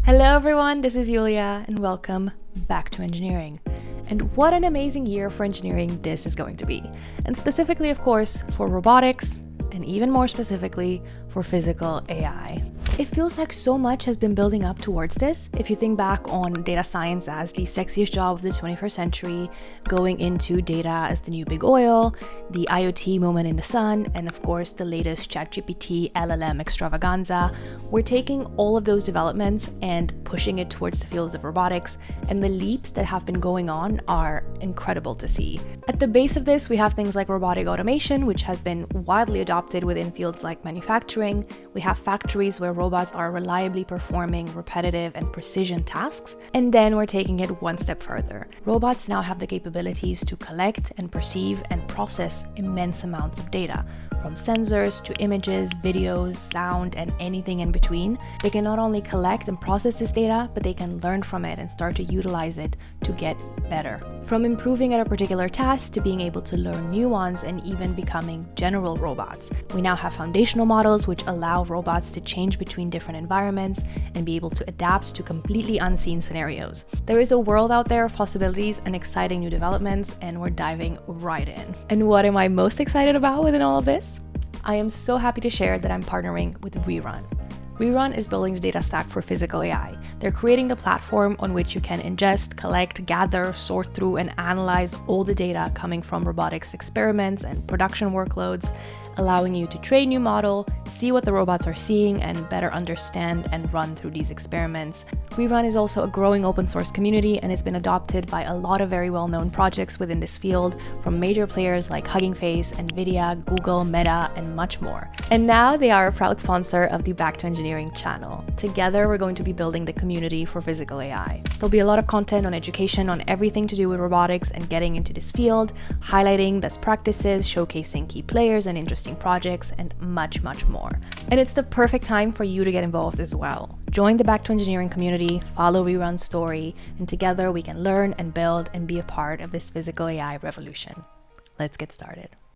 Hello everyone, this is Julia and welcome back to engineering. And what an amazing year for engineering this is going to be. And specifically, of course, for robotics, and even more specifically, for physical AI. It feels like so much has been building up towards this. If you think back on data science as the sexiest job of the 21st century, going into data as the new big oil, the IoT moment in the sun, and of course the latest ChatGPT LLM extravaganza, we're taking all of those developments and pushing it towards the fields of robotics, and the leaps that have been going on are incredible to see. At the base of this, we have things like robotic automation, which has been widely adopted within fields like manufacturing. We have factories where robots are reliably performing repetitive and precision tasks. And then we're taking it one step further. Robots now have the capabilities to collect and perceive and process immense amounts of data, from sensors to images, videos, sound, and anything in between. They can not only collect and process this data, but they can learn from it and start to utilize it to get better. From improving at a particular task to being able to learn new ones and even becoming general robots. We now have foundational models which allow robots to change between different environments and be able to adapt to completely unseen scenarios. There is a world out there of possibilities and exciting new developments, and we're diving right in. And what am I most excited about within all of this? I am so happy to share that I'm partnering with Rerun. Rerun is building the data stack for physical AI. They're creating the platform on which you can ingest, collect, gather, sort through, and analyze all the data coming from robotics experiments and production workloads, allowing you to train new model, see what the robots are seeing, and better understand and run through these experiments. Rerun is also a growing open source community, and it's been adopted by a lot of very well-known projects within this field, from major players like Hugging Face, NVIDIA, Google, Meta, and much more. And now they are a proud sponsor of the Back to Engineering channel. Together, we're going to be building the community for physical AI. There'll be a lot of content on education on everything to do with robotics and getting into this field, highlighting best practices, showcasing key players and interesting projects, and much more. And it's the perfect time for you to get involved as well. Join the Back to Engineering community, follow Rerun's story, and together we can learn and build and be a part of this physical AI revolution. Let's get started.